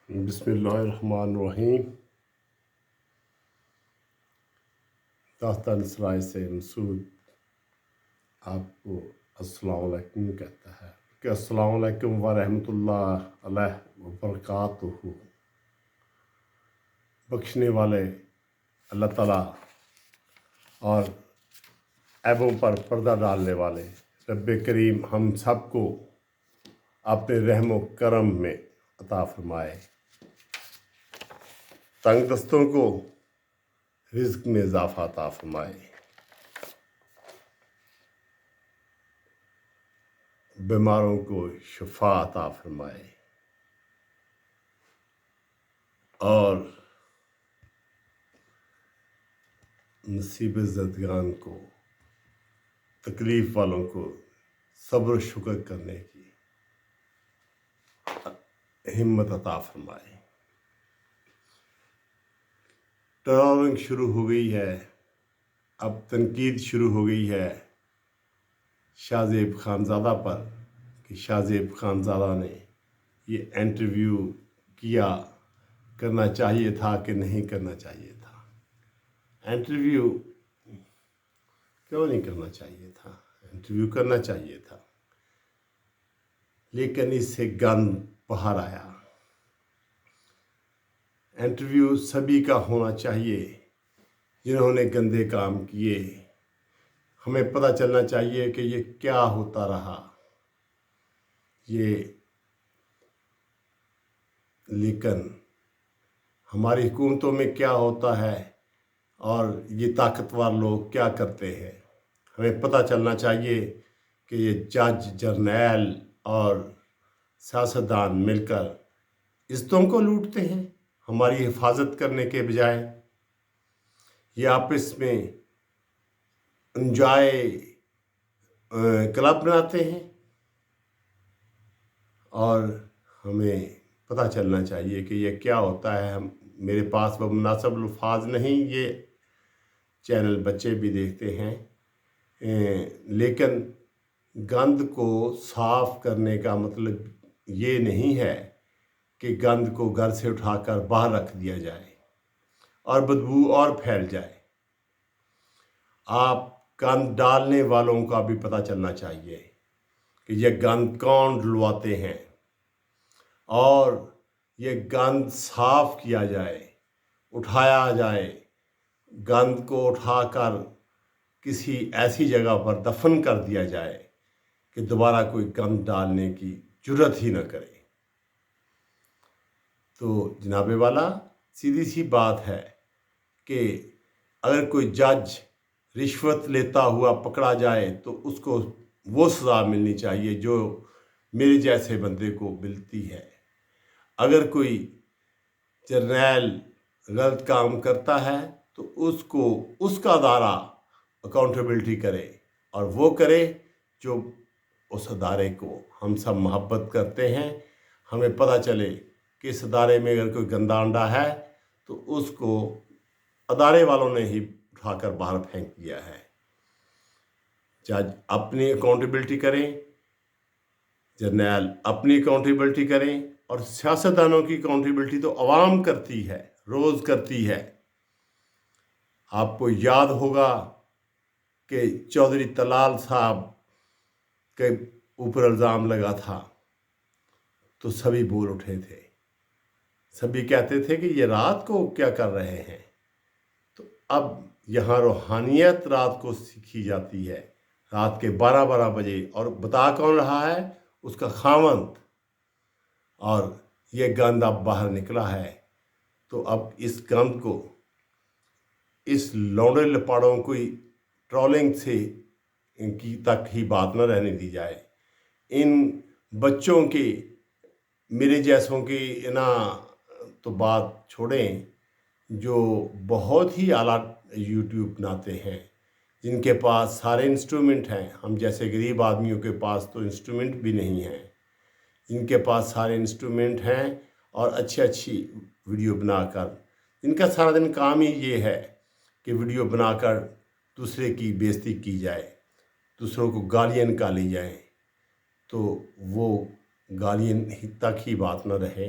بسم اللہ الرحمن الرحیم۔ داستان اسرائیل سے مسعود آپ کو السلام علیکم کہتا ہے کہ السلام علیکم ورحمۃ اللہ علیہ وبرکاتہ۔ بخشنے والے اللہ تعالیٰ اور عیبوں پر پردہ ڈالنے والے رب کریم ہم سب کو اپنے رحم و کرم میں عطا فرمائے، تنگ دستوں کو رزق میں اضافہ عطا فرمائے، بیماروں کو شفا عطا فرمائے اور مصیبت زدگان کو، تکلیف والوں کو صبر و شکر کرنے کی ہمت عطا فرمائے۔ ٹرولنگ شروع ہو گئی ہے، اب تنقید شروع ہو گئی ہے شاہ زیب خانزادہ پر کہ شاہ زیب خانزادہ نے یہ انٹرویو کرنا چاہیے تھا کہ نہیں کرنا چاہیے تھا۔ انٹرویو کیوں نہیں کرنا چاہیے تھا؟ انٹرویو کرنا چاہیے تھا، لیکن اس سے گند باہر آیا۔ انٹرویو سبھی کا ہونا چاہیے جنہوں نے گندے کام کیے، ہمیں پتہ چلنا چاہیے کہ یہ کیا ہوتا رہا، لیکن ہماری حکومتوں میں کیا ہوتا ہے اور یہ طاقتور لوگ کیا کرتے ہیں۔ ہمیں پتہ چلنا چاہیے کہ یہ جج، جرنیل اور سیاستدان مل کر عزتوں کو لوٹتے ہیں ہماری حفاظت کرنے کے بجائے۔ یہ آپس میں انجوائے کلب بناتے ہیں، اور ہمیں پتہ چلنا چاہیے کہ یہ کیا ہوتا ہے۔ میرے پاس وہ مناسب الفاظ نہیں، یہ چینل بچے بھی دیکھتے ہیں، لیکن گند کو صاف کرنے کا مطلب یہ نہیں ہے کہ گند کو گھر سے اٹھا کر باہر رکھ دیا جائے اور بدبو اور پھیل جائے۔ آپ گند ڈالنے والوں کا بھی پتہ چلنا چاہیے کہ یہ گند کون ڈلواتے ہیں، اور یہ گند صاف کیا جائے، اٹھایا جائے، گند کو اٹھا کر کسی ایسی جگہ پر دفن کر دیا جائے کہ دوبارہ کوئی گند ڈالنے کی جرات ہی نہ کرے۔ تو جناب والا، سیدھی سی بات ہے کہ اگر کوئی جج رشوت لیتا ہوا پکڑا جائے تو اس کو وہ سزا ملنی چاہیے جو میرے جیسے بندے کو ملتی ہے۔ اگر کوئی جرنیل غلط کام کرتا ہے تو اس کا ادارہ اکاؤنٹیبلٹی کرے، اور وہ کرے جو اس ادارے کو ہم سب محبت کرتے ہیں۔ ہمیں پتہ چلے کہ اس ادارے میں اگر کوئی گندا انڈا ہے تو اس کو ادارے والوں نے ہی اٹھا کر باہر پھینک دیا ہے۔ جج اپنی اکاؤنٹیبلٹی کریں، جرنیل اپنی اکاؤنٹیبلٹی کریں، اور سیاستدانوں کی اکاؤنٹیبلٹی تو عوام کرتی ہے، روز کرتی ہے۔ آپ کو یاد ہوگا کہ چودھری طلال صاحب کے اوپر الزام لگا تھا تو سبھی بول اٹھے تھے، سبھی کہتے تھے کہ یہ رات کو کیا کر رہے ہیں۔ تو اب یہاں روحانیت رات کو سیکھی جاتی ہے، رات کے 12 بجے، اور بتا کون رہا ہے؟ اس کا خاوند۔ اور یہ گند اب باہر نکلا ہے، تو اب اس گند کو، اس لونڈے لپاڑوں کو ٹرولنگ سے کی تک ہی بات نہ رہنے دی جائے۔ ان بچوں کے، میرے جیسوں کی تو بات چھوڑیں، جو بہت ہی اعلیٰ یوٹیوب بناتے ہیں، جن کے پاس سارے انسٹرومنٹ ہیں۔ ہم جیسے غریب آدمیوں کے پاس تو انسٹرومنٹ بھی نہیں ہیں، جن کے پاس سارے انسٹرومنٹ ہیں اور اچھی ویڈیو بنا کر، جن کا سارا دن کام ہی یہ ہے کہ ویڈیو بنا کر دوسرے کی بے عزتی کی جائے، دوسروں کو گالیاں نکالی جائیں، تو وہ گالیاں تک ہی بات نہ رہے۔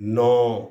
9